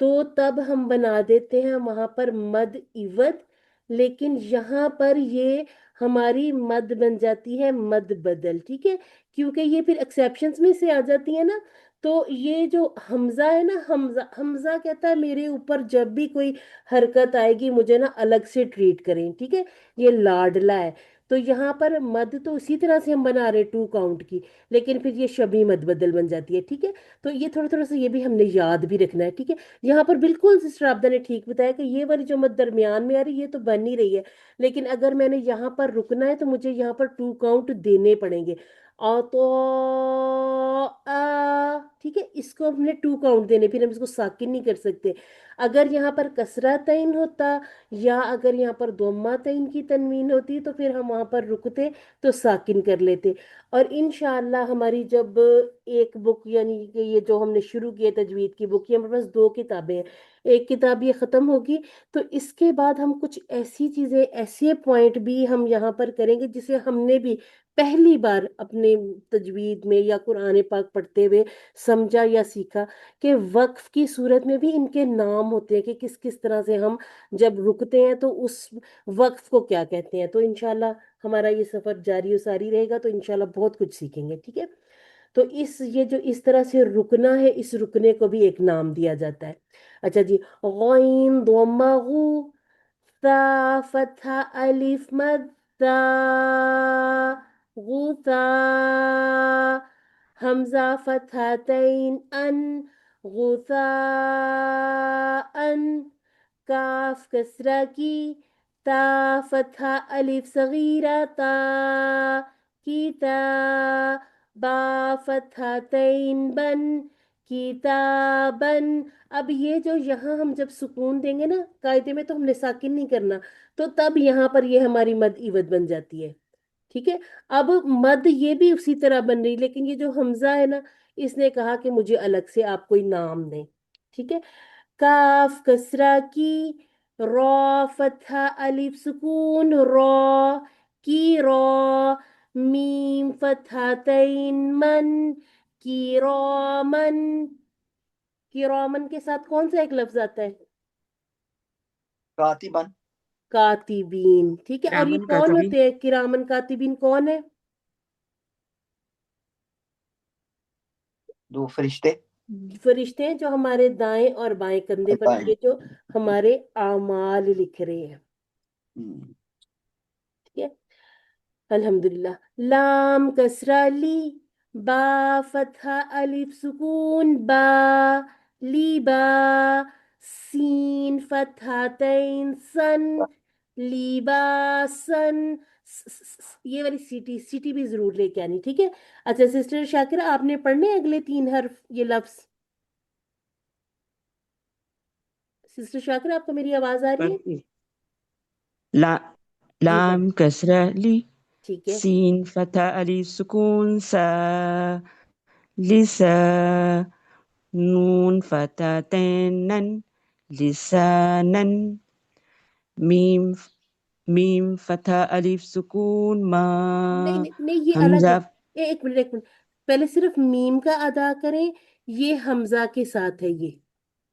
تو تب ہم بنا دیتے ہیں وہاں پر مد عوض، لیکن یہاں پر یہ ہماری مد بن جاتی ہے مد بدل، ٹھیک ہے، کیونکہ یہ پھر ایکسیپشنز میں سے آ جاتی ہے نا. تو یہ جو حمزہ ہے نا، حمزہ حمزہ کہتا ہے میرے اوپر جب بھی کوئی حرکت آئے گی مجھے نا الگ سے ٹریٹ کریں، ٹھیک ہے، یہ لاڈلا ہے. تو یہاں پر مد تو اسی طرح سے ہم بنا رہے 2 کاؤنٹ کی، لیکن پھر یہ شبیہ مد بدل بن جاتی ہے، ٹھیک ہے. تو یہ تھوڑا تھوڑا سا یہ بھی ہم نے یاد بھی رکھنا ہے، ٹھیک ہے. یہاں پر بالکل سسٹر عابدہ نے ٹھیک بتایا کہ یہ والی جو مد درمیان میں آ رہی ہے یہ تو بن ہی رہی ہے، لیکن اگر میں نے یہاں پر رکنا ہے تو مجھے یہاں پر 2 کاؤنٹ دینے پڑیں گے. تو ٹھیک ہے، اس کو ہم نے 2 کاؤنٹ دینے، پھر ہم اس کو ساکن نہیں کر سکتے. اگر یہاں پر کسرہ تعین ہوتا یا اگر یہاں پر ضمہ تعین کی تنوین ہوتی تو پھر ہم وہاں پر رکتے تو ساکن کر لیتے. اور انشاءاللہ ہماری جب ایک بک یعنی کہ یہ جو ہم نے شروع کیے تجوید کی بک، یہ ہمارے پاس 2 کتابیں ہیں، ایک کتاب یہ ختم ہوگی تو اس کے بعد ہم کچھ ایسی چیزیں ایسے پوائنٹ بھی ہم یہاں پر کریں گے جسے ہم نے بھی پہلی بار اپنے تجوید میں یا قرآن پاک پڑھتے ہوئے سمجھا یا سیکھا کہ وقف کی صورت میں بھی ان کے نام ہوتے ہیں کہ کس کس طرح سے ہم جب رکتے ہیں تو اس وقف کو کیا کہتے ہیں. تو انشاءاللہ ہمارا یہ سفر جاری و ساری رہے گا، تو انشاءاللہ بہت کچھ سیکھیں گے، ٹھیک ہے. تو یہ جو اس طرح سے رکنا ہے، اس رکنے کو بھی ایک نام دیا جاتا ہے. اچھا جی، غین ضمہ غو، ثا فتحہ الف مد ثا، غوثا، حمزہ فتحتین ان، غوثا ان، کاف کسرہ کی، تا فتحہ الف صغیرہ تا، کی تا، با فتحتین بن، کتابن. اب یہ جو یہاں ہم جب سکون دیں گے نا قاعدے میں تو ہم نے ساکن نہیں کرنا، تو تب یہاں پر یہ ہماری مد عوض بن جاتی ہے، ٹھیک ہے. اب مد یہ بھی اسی طرح بن رہی، لیکن یہ جو حمزہ ہے نا اس نے کہا کہ مجھے الگ سے آپ کوئی نام دیں، ٹھیک ہے. کاف کسرہ کی، را فتحہ الف سکون را، کی را، میم فتحتین من، کرامن. کرامن کے ساتھ کون سا ایک لفظ آتا ہے؟ کاتبن. کاتبین، ٹھیک ہے. اور یہ کرامن کون کاتبین. ہوتے ہیں کرامن کاتبین؟ کون ہے؟ 2 فرشتے. فرشتے ہیں جو ہمارے دائیں اور بائیں کندھے پر بائیں. یہ جو ہمارے اعمال لکھ رہے ہیں، ٹھیک ہے. الحمدللہ. لام کسرہ لی، با فتحہ الف سکون با، لی با، سین فتحتین سن، لیباسن. یہ والی سیٹی بھی ضرور لے کے آنی، ٹھیک ہے. اچھا سسٹر شاکرہ، آپ نے پڑھنے ہیں اگلے 3 حرف یہ لفظ؟ سسٹر شاکرہ آپ کو میری آواز آ رہی ہے؟ پڑھتی لا جی پڑھ. لام کسرہ لی، ٹھیک ہے. سین فتح الف سکون سا، لسا، نون فتح تین لسانن، میم فتح الف سکون ما، نہیں نہیں نہیں، یہ الگ ہے. حمزہ. ایک منٹ ایک منٹ، پہلے صرف میم کا ادا کریں، یہ حمزہ کے ساتھ ہے یہ،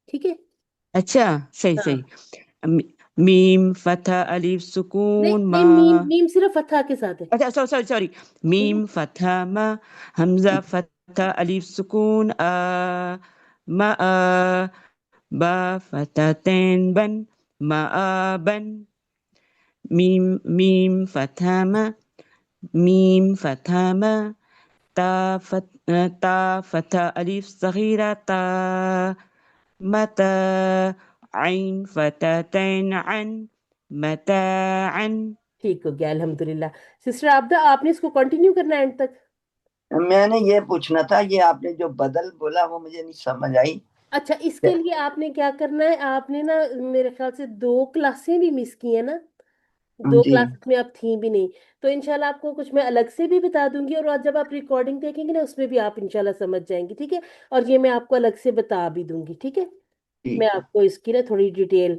ٹھیک ہے. اچھا صحیح ہاں صحیح. میم فتح الف نہیں سکون نہیں، ما. میم میم صرف فتحہ کے ساتھ ہے. اچھا سوری. میم فتح ما، حمزہ فتح الف سکون آ، ما آ، با فتح تین بن، ما آ بن، میم فتح ما، میم فتح ما، تا فتح الف صغیرہ تا، متا، عین فتح تین عن، متاعا. ٹھیک ہو گیا الحمدللہ. سسٹر عابدہ آپ نے اس کو کنٹینیو کرنا ہے اینڈ تک؟ میں نے یہ پوچھنا تھا، یہ آپ نے جو بدل بولا وہ مجھے نہیں سمجھ آئی. اچھا، اس کے لیے آپ نے کیا کرنا ہے، آپ نے نا میرے خیال سے 2 کلاسیں بھی مس کی ہیں نا، 2 جی کلاسز میں آپ تھیں بھی نہیں. تو انشاءاللہ آپ کو کچھ میں الگ سے بھی بتا دوں گی، اور آج جب آپ ریکارڈنگ دیکھیں گے نا اس میں بھی آپ انشاءاللہ سمجھ جائیں گی، ٹھیک ہے. اور یہ میں آپ کو الگ سے بتا بھی دوں گی، ٹھیک ہے. میں ٹھیک ہے. آپ کو اس کی نا تھوڑی ڈیٹیل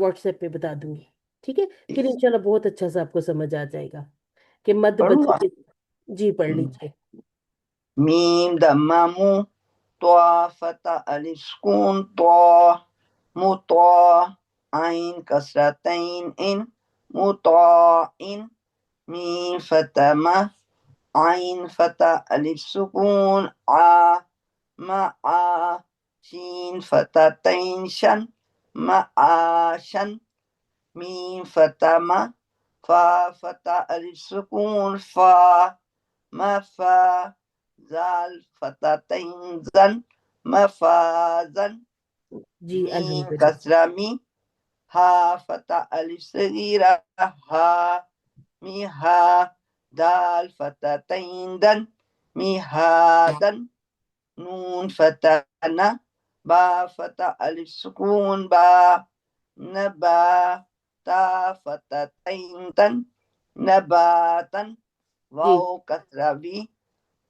واٹس ایپ پہ بتا دوں گی، ٹھیک ہے. پھر انشاءاللہ بہت اچھا سا آپ کو سمجھ آ جائے گا کہ مد پڑھوں بدل گا. جی پڑھ لیجیے. میم دمامو، طا فتح الف سکون طا مطاع عین کسرتین ان مطاعن میم فتح ما عین فتح الف سکون آ مع شین فتح تین شن معاشن میم فتح ما فا فتح الف سکون فا مفا زال فتح تین زن مفازن جی میم الحمدللہ کسرہ می ہا فتح الف صغیرہ ہا می ہا دال فتح تین دن می ہادن نون فتح نا با فتح الف سکون با نبا تا فتح تین تن نباتن جی واو کسرہ وی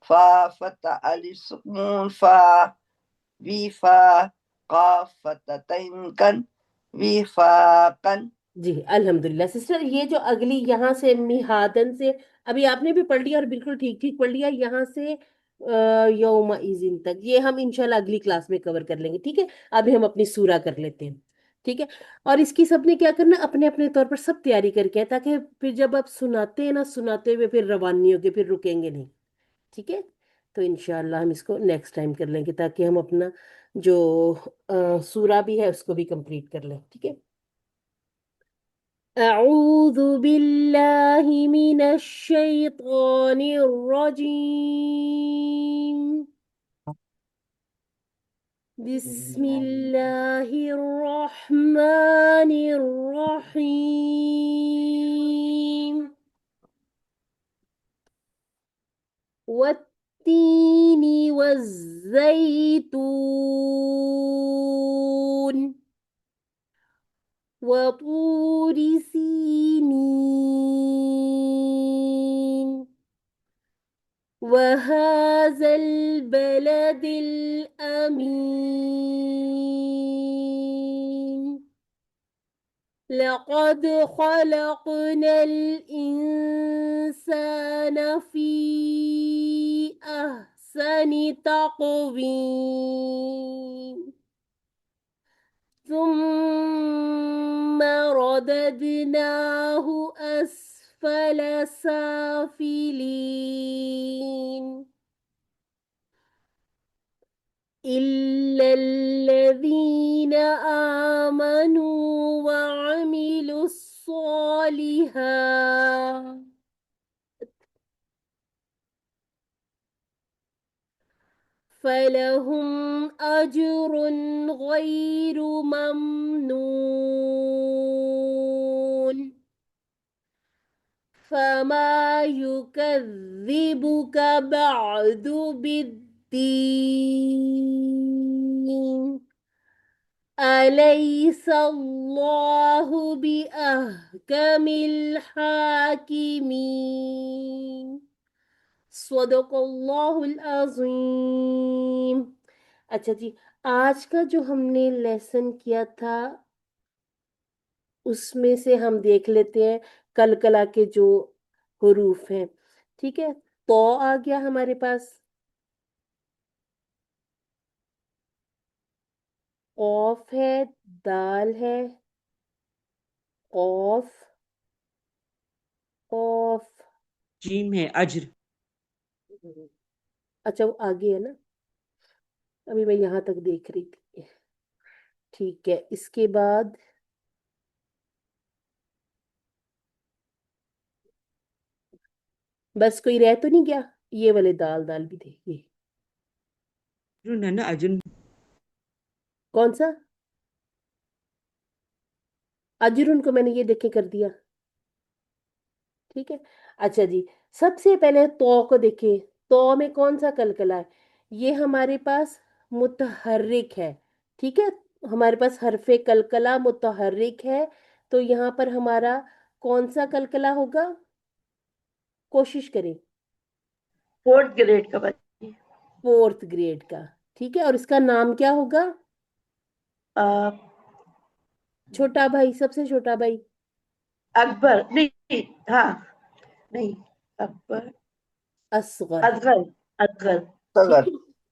فا فتح الف سکون فا وی فا قاف فتح تین کن وفاقن جی الحمدللہ سسٹر، یہ جو اگلی یہاں سے میہادن سے ابھی آپ نے بھی پڑھ لیا اور بالکل ٹھیک ٹھیک پڑھ لیا، یہاں سے یوم ایزن تک یہ ہم انشاءاللہ اگلی کلاس میں کور کر لیں گے، ٹھیک ہے؟ ابھی ہم اپنی سورہ کر لیتے ہیں، ٹھیک ہے؟ اور اس کی سب نے کیا کرنا، اپنے اپنے طور پر سب تیاری کر کے آئے، تاکہ پھر جب آپ سناتے ہیں نا، سناتے ہوئے پھر روان نہیں ہوگے، پھر رکیں گے نہیں، ٹھیک ہے؟ تو انشاءاللہ ہم اس کو نیکسٹ ٹائم کر لیں گے، تاکہ ہم اپنا جو سورہ بھی ہے اس کو بھی کمپلیٹ کر لیں، ٹھیک ہے؟ أعوذ بالله من الشيطان الرجيم. بسم الله الرحمن الرحيم. والتين والزيتون وطور سينين وهذا البلد الأمين لقد خلقنا الإنسان في أحسن تقويم ثم رددناه أسفل سافلين إلا الذين آمنوا وعملوا الصالحات فلهم أجر غير ممنون فما يكذبك بعد بالدين أليس الله بأحكم الحاكمين صدق اللہ العظیم. اچھا جی، آج کا جو ہم نے لیسن کیا تھا اس میں سے ہم دیکھ لیتے ہیں کلکلا کے جو حروف ہیں، ٹھیک ہے؟ تو آ گیا ہمارے پاس، قوف ہے، دال ہے، قوف قوف جیم ہے اجر. اچھا وہ آگے ہے نا، ابھی میں یہاں تک دیکھ رہی تھی، ٹھیک ہے؟ اس کے بعد بس کوئی رہ تو نہیں گیا؟ یہ والے دال دال بھی دیکھیے، اجرن ہے نا اجرن. کون سا اجرن کو میں نے یہ دیکھے کر دیا، ٹھیک ہے؟ اچھا جی، سب سے پہلے تو کو دیکھیں، تو میں کون سا کلکلا ہے؟ یہ ہمارے پاس متحرک ہے، ٹھیک ہے؟ ہمارے پاس حرف کلکلا متحرک ہے، تو یہاں پر ہمارا کون سا کلکلا ہوگا؟ کوشش کریں، 4th گریڈ کا بچی. 4th گریڈ کا، ٹھیک ہے؟ اور اس کا نام کیا ہوگا؟ چھوٹا بھائی، سب سے چھوٹا بھائی اکبر نہیں، ہاں نہیں، اکبر اصغر، اصغر اصغر. ٹھیک صغر ہے؟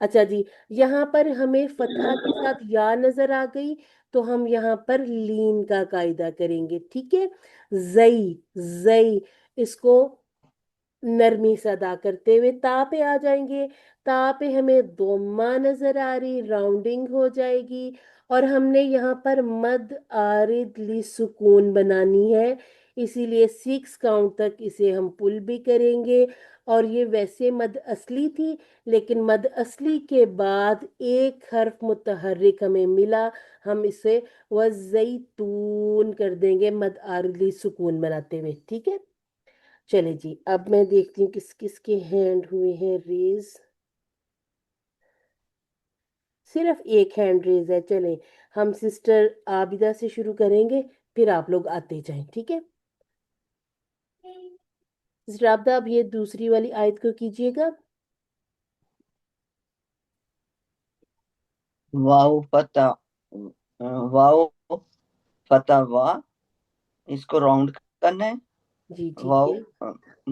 اچھا جی، یہاں پر ہمیں فتحہ کے ساتھ یا نظر آ گئی تو ہم یہاں پر لین کا قاعدہ کریں گے، ٹھیک ہے؟ زئی زئی، اس کو نرمی سے ادا کرتے ہوئے تا پہ آ جائیں گے، تا پہ ہمیں دوما نظر آ رہی، راؤنڈنگ ہو جائے گی، اور ہم نے یہاں پر مد عارض لی سکون بنانی ہے، اسی لیے 6 کاؤنٹ تک اسے ہم پل بھی کریں گے، اور یہ ویسے مد اصلی تھی لیکن مد اصلی کے بعد ایک حرف متحرک ہمیں ملا، ہم اسے وزیتون کر دیں گے مد عارض لی سکون بناتے ہوئے، ٹھیک ہے؟ چلے جی، اب میں دیکھتی ہوں کس کس کے ہینڈ ہوئے ہیں ریز، صرف ایک ہینڈ ریز ہے، چلیں ہم سسٹر عابدہ سے شروع کریں گے، پھر آپ لوگ آتے جائیں، ٹھیک ہے؟ سسٹر عابدہ اب یہ دوسری والی آیت کو کیجیے گا۔ واو فتح، واو فتح وا، اس کو راؤنڈ کرنا ہے، جی ٹھیک واو ہے،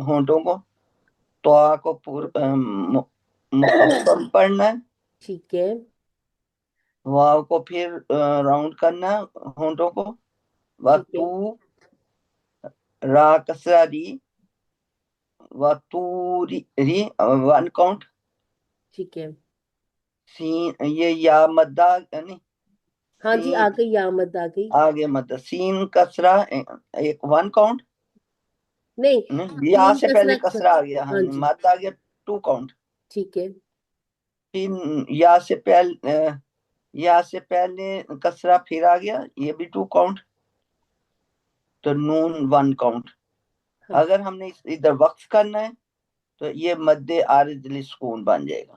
ہونٹوں کو، توا کو مخفف پڑھنا ہے، ٹھیک ہے، واو کو پھر راؤنڈ کرنا ہے ہونٹوں کو، ٹھیک ہے، تو را کسرا ری، تو ری 1 کاؤنٹ، ٹھیک ہے، سین یہ یا مدہ نہیں، ہاں جی سین آ گئی، آمد آ گئی، آگے مدہ، سین کسرا ایک 1 کاؤنٹ، نہیں یا تین سے پہلے کسرہ، کسرا آ گیا، ہاں ہاں جی، جی مد آ گیا 2 کاؤنٹ، ٹھیک ہے، پھر یا سے پہلے کسرا پھر آ گیا، یہ بھی 2 کاؤنٹ، تو نون 1 کاؤنٹ، ہاں اگر ہم نے ادھر وقف کرنا ہے تو یہ مد عارض لسکون بن جائے گا،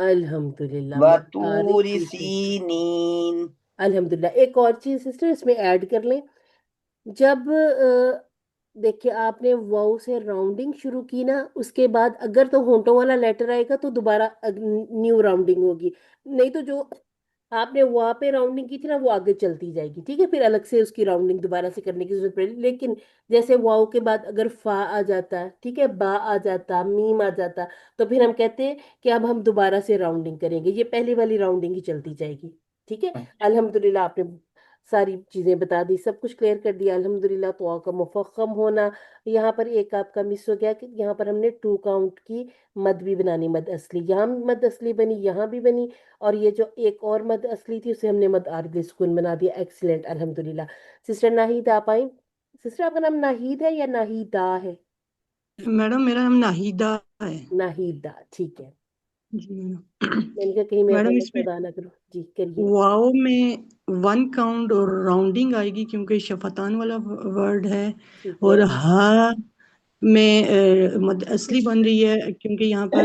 الحمدللہ مد وَطُورِ عارض لی سکون، سِینِین، الحمدللہ۔ ایک اور چیز سسٹر اس میں ایڈ کر لیں، جب دیکھیں آپ نے واؤ سے راؤنڈنگ شروع کی نا، اس کے بعد اگر تو ہونٹوں والا لیٹر آئے گا تو دوبارہ نیو راؤنڈنگ ہوگی، نہیں تو جو آپ نے وہاں پہ راؤنڈنگ کی تھی نا وہ آگے چلتی جائے گی، ٹھیک ہے؟ پھر الگ سے اس کی راؤنڈنگ دوبارہ سے کرنے کی ضرورت پڑے گی، لیکن جیسے واؤ کے بعد اگر فا آ جاتا ہے، ٹھیک ہے، با آ جاتا، میم آ جاتا، تو پھر ہم کہتے ہیں کہ اب ہم دوبارہ سے راؤنڈنگ کریں گے، یہ پہلی والی راؤنڈنگ ہی چلتی جائے گی، ٹھیک ہے؟ الحمدللہ آپ نے ساری چیزیں بتا دی، سب کچھ کلیئر کر دیا، الحمدللہ۔ تو کا مفخم ہونا، یہاں پر ایک آپ کا مس ہو گیا کہ یہاں پر ہم نے 2 کاؤنٹ کی مد بھی بنانی، مد اصلی، یہاں مد اصلی بنی، یہاں بھی بنی، اور یہ جو ایک اور مد اصلی تھی اسے ہم نے مد عارض سکون بنا دیا، ایکسیلنٹ، الحمدللہ۔ سسٹر ناہید آپ آئیں، سسٹر آپ کا نام ناہید ہے یا ناہیدہ ہے؟ میڈم میرا نام ناہیدہ ہے۔ ناہیدہ، ٹھیک ہے، جی میڈم، میں نے کہا کہیں میں میڈم اس غلط میں ادا نہ کروں، جی کریے۔ واؤ میں 1 کاؤنٹ اور راؤنڈنگ آئے گی کیونکہ شفتان والا ورڈ ہے، ٹھیک اور ہے، ہا میں مد اصلی بن رہی ہے کیونکہ یہاں پر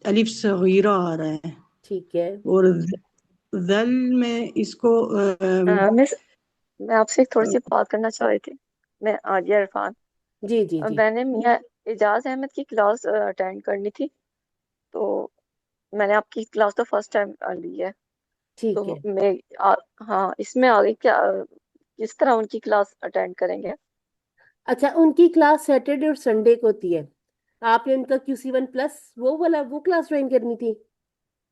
الف صغیرہ آ رہا ہے، ٹھیک ہے، اور ذل میں اس کو مس میں آپ سے ایک تھوڑی سی بات کرنا چاہ رہی تھی، میں عالیہ عرفان، جی جی جی، میں نے میاں اعجاز احمد کی کلاس اٹینڈ کرنی تھی، تو میں نے آپ کی کلاس تو فرسٹ ٹائم لی ہے، ٹھیک تو ہے۔ میں ہاں اس میں آگے کیا کس طرح ان کی کلاس اٹینڈ کریں گے؟ اچھا، ان کی کلاس سیٹرڈے اور سنڈے کو ہوتی ہے، آپ نے ان کا QC1+ وہ کلاس جوائن کرنی تھی؟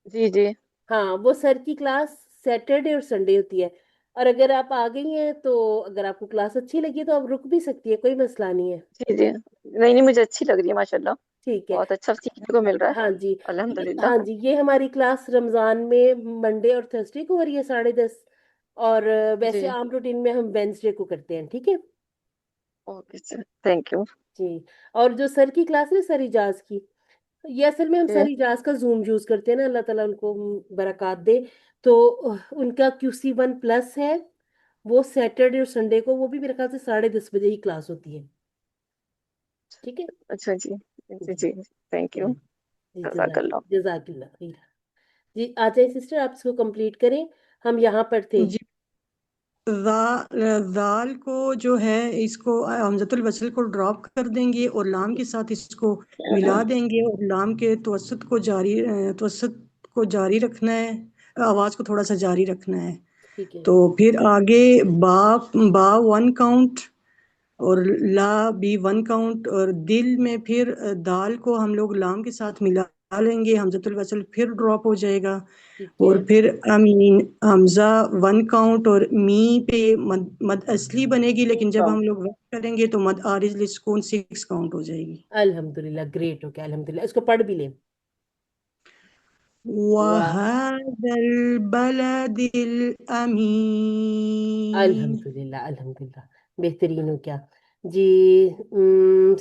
جی جی ہاں، وہ سر کی کلاس سیٹرڈے اور سنڈے ہوتی ہے، اور اگر آپ آ گئی ہیں تو اگر آپ کو کلاس اچھی لگی تو آپ رک بھی سکتی ہے، کوئی مسئلہ نہیں ہے، جی جی، نہیں نہیں مجھے اچھی لگ رہی ہے ماشاء اللہ، ٹھیک ہے۔ بہت اچھا سیکھنے کو مل رہا ہاں جی، ہے الحمدللہ۔ ہاں جی، یہ ہماری کلاس رمضان میں منڈے اور تھرسڈے کو ہو رہی ہے 10:30، اور ویسے جی عام روٹین میں ہم وینسڈے کو کرتے ہیں، ٹھیک ہے؟ Okay sir, thank you. جی، اور جو سر کی کلاس ہے سر اجاز کی، یہ اصل میں ہم سر اجاز کا زوم یوز کرتے ہیں نا، اللہ تعالیٰ ان کو برکات دے، تو ان کا QC1+ ہے، وہ سیٹرڈے اور سنڈے کو، وہ بھی میرے خیال سے 10:30 بجے ہی کلاس ہوتی ہے، ٹھیک ہے؟ اچھا جی جی جی جی، تھینک یو، چلیں، جی جزاک اللہ۔ جزاک اللہ خیر۔ جی آ جائیں سسٹر، آپ اس کو کمپلیٹ کریں، ہم یہاں پر تھے۔ جی ذال کو جو ہے اس کو حمزۃ الوصل کو ڈراپ کر دیں گے اور لام کے ساتھ اس کو ملا دیں گے، اور لام کے توسط کو جاری رکھنا ہے، آواز کو تھوڑا سا جاری رکھنا ہے، ٹھیک ہے، تو پھر آگے با 1 کاؤنٹ اور لا بھی 1 کاؤنٹ، اور دل میں پھر دال کو ہم لوگ لام کے ساتھ ملا لیں گے, حمزۃ الوصل پھر ڈراپ ہو جائے گا, ٹھیک اور ہے پھر امین حمزہ 1 کاؤنٹ اور می پہ مد اصلی بنے گی, لیکن جب ہم لوگ وقت کریں گے تو مد عارض لسکون 6 کاؤنٹ ہو جائے گی. الحمدللہ, گریٹ ہو گیا الحمدللہ. اس کو پڑھ بھی لیں. وَهَذَا الْبَلَدِ الْأَمِينِ. الحمدللہ الحمدللہ, بہترین ہو کیا جی.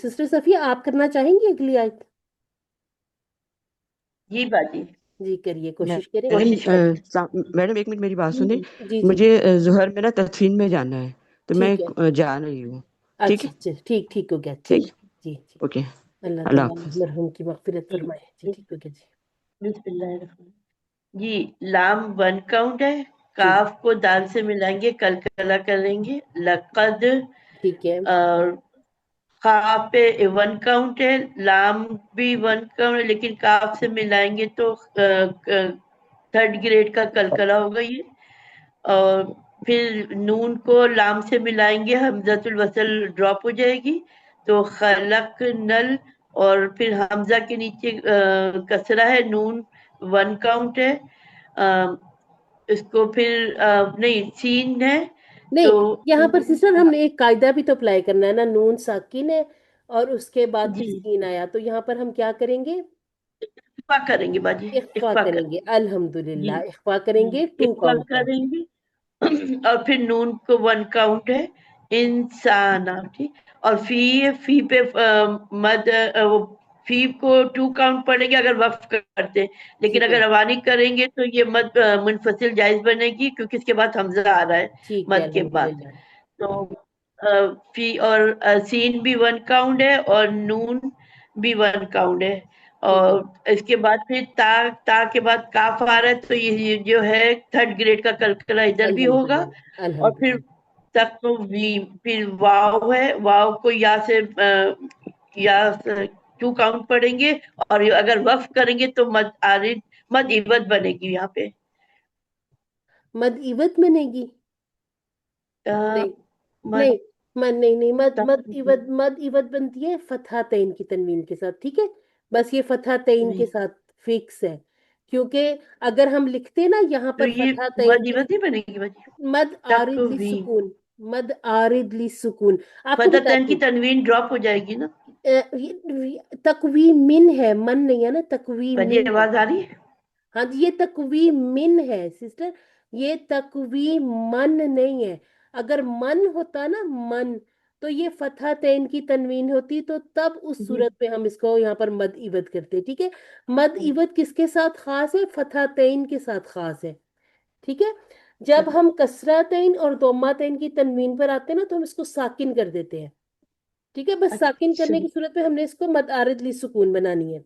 سسٹر صفیہ آپ کرنا چاہیں گی اگلی آیت؟ جی باجی جی کریے, کوشش کریں. کوشش کریں. میڈم ایک منٹ میری بات سنیں. جی جی مجھے ظہر میں نا تدفین میں جانا ہے, تو میں ٹھیک ہے. جا رہی ہوں. ٹھیک اچھا ہے, اچھا, ٹھیک ٹھیک ہو گیا. ٹھیک, جی جی, اوکے, اللہ اللہ تعالیٰ حافظ. مرحوم کی مغفرت جی فرمائے. جی ٹھیک ہو گیا جی. بسم اللہ الرحمن. جی لام 1 کاؤنٹ ہے, جی کاف کو دال سے ملائیں گے, کلکلا کریں گے. لقد, ٹھیک ہے. اور کاف پہ 1 کاؤنٹ ہے, لام بھی 1 کاؤنٹ ہے, لیکن کاف سے ملائیں گے تو 3rd گریڈ کا کلکلا ہوگا یہ. اور پھر نون کو لام سے ملائیں گے, حمزۃ الوصل ڈراپ ہو جائے گی, تو خلق نل, اور پھر حمزہ کے نیچے کسرہ ہے, نون 1 کاؤنٹ ہے. اس کو پھر نہیں سین ہے تو نہیں, یہاں پر سسٹر ہم نے ایک قاعدہ بھی تو اپلائی کرنا ہے نا. نون ساکن ہے اور اس کے بعد پھر جی سین آیا, تو یہاں پر ہم کیا کریں گے؟ اخفا کریں گے باجی, اخفا اخفا کریں کریں گے. گے. الحمدللہ, جی اخفا کریں گے 2 اخفا کاؤنٹ پر. کریں گے. اور پھر نون کو 1 کاؤنٹ ہے, انسان, ٹھیک. اور فی پہ مد, فی کو 2 کاؤنٹ پڑیں گے اگر وقف کرتے ہیں, لیکن ٹھیک ہے اگر روانی کریں گے تو یہ مد منفصل جائز بنے گی, کیونکہ اس کے بعد حمزہ آ رہا ہے ٹھیک ہے مد کے بعد. الحمدللہ. تو فی اور سین بھی 1 کاؤنٹ ہے, اور نون بھی 1 کاؤنٹ ہے. ٹھیک ہے اور اس کے بعد پھر تا کے بعد کاف آ رہا ہے, تو یہ جو ہے 3rd گریڈ کا کلکلا ادھر بھی ہوگا. الحمدللہ اور پھر الحمدللہ. پھر واو ہے, واو کو یا سے 2 کاؤنٹ پڑیں گے, اور اگر وقف کریں گے تو مد عارض, مد عوض بنے گی یہاں پہ. مد عوض بنے گی؟ نہیں مد نہیں, نہیں مد عوض بنتی ہے فتح تین کی تنوین کے ساتھ. ٹھیک ہے, بس یہ فتح تین کے ساتھ فکس ہے, کیونکہ اگر ہم لکھتے نا یہاں تو پر یہ فتح تین مد کے عوض نہیں بنے گی باجی. مد عارض تکوین, لسکون, مد عارض لسکون. آپ کو فتح تین بتاتی کی تنوین ڈراپ ہو جائے گی نا تقوی من ہے, من نہیں ہے نا, تقوی باجی, من ہے. آواز آ رہی ہے؟ ہاں جی, یہ تقوی من ہے سسٹر, یہ تقوی من نہیں ہے. اگر من ہوتا نا من, تو یہ فتح تین کی تنوین ہوتی, تو تب اس جی صورت میں ہم اس کو یہاں پر مد عوض کرتے. ٹھیک ہے, مد عوض کس کے ساتھ خاص ہے؟ فتح تین کے ساتھ خاص ہے. ٹھیک ہے, جب ہم کسرہ تین اور ضمہ تین کی تنوین پر آتے ہیں نا, تو ہم اس کو ساکن کر دیتے ہیں. ٹھیک ہے, بس ساکن اچھا کرنے کی صورت میں ہم نے اس کو مد عارض لسکون بنانی ہے.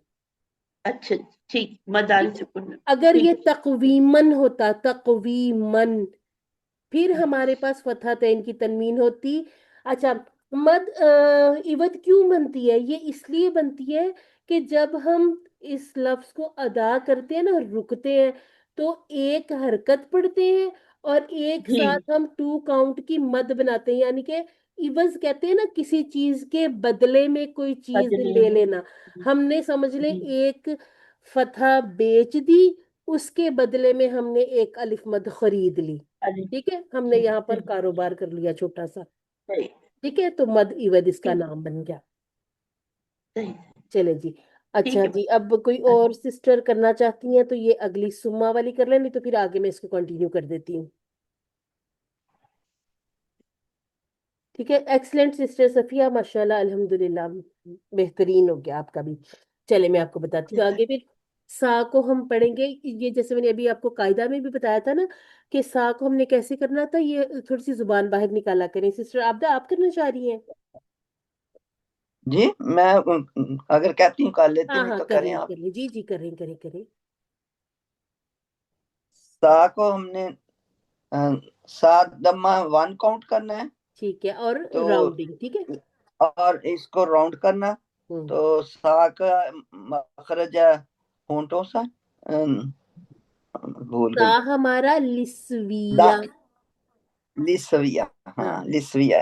اچھا, ٹھیک, مداری ٹھیک ہے, سکون, اگر ٹھیک یہ ہے. تقویمن ہوتا, تقویمن, پھر ہمارے پاس فتح تین کی تنوین ہوتی. اچھا, مد عوض کیوں بنتی ہے؟ یہ اس لیے بنتی ہے کہ جب ہم اس لفظ کو ادا کرتے ہیں نا, رکتے ہیں, تو ایک حرکت پڑھتے ہیں اور ایک جی ساتھ ہم 2 کاؤنٹ کی مد بناتے ہیں. یعنی کہ عوض کہتے ہیں نا کسی چیز کے بدلے میں کوئی چیز بدلے لے میں. لینا. ہم نے سمجھ لیں جی ایک فتح بیچ دی, اس کے بدلے میں ہم نے ایک الف مد خرید لی. علی, ٹھیک ہے, ہم نے ٹھیک یہاں پر ٹھیک کاروبار کر لیا چھوٹا سا. صحیح ٹھیک ہے, تو مد عوض اس کا ٹھیک نام بن گیا. صحیح چلے جی, ٹھیک اچھا ہے جی. بھائی. اب کوئی اور سسٹر کرنا چاہتی ہیں تو یہ اگلی سما والی کر لیں, نہیں تو پھر آگے میں اس کو کنٹینیو کر دیتی ہوں. ٹھیک ہے, ایکسلنٹ سسٹر صفیہ, ماشاءاللہ الحمدللہ, بہترین ہو گیا آپ کا بھی. چلے میں آپ کو بتاتی ہوں آگے. پھر سا کو ہم پڑھیں گے, یہ جیسے میں نے ابھی آپ کو قاعدہ میں بھی بتایا تھا نا کہ سا کو ہم نے کیسے کرنا تھا, یہ تھوڑی سی زبان باہر نکالا کریں. سسٹر عابدہ, آپ کرنا چاہ رہی ہیں؟ جی میں اگر کہتی ہوں کر لیتے, ہاں نہیں ہاں, تو کر کریں لیں آپ. کر لیں, جی جی, کریں کریں کریں. سا کو ہم نے 7 دمہ 1 کاؤنٹ کرنا ہے, ٹھیک ہے, اور تو راؤنڈنگ. ٹھیک ہے. اور اس کو راؤنڈ کرنا. تو سا کا مخرج ہے ہونٹوں سے, بھول سا گئی, ہمارا لسویہ. لسویہ, ہاں ہاں لسویہ.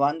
1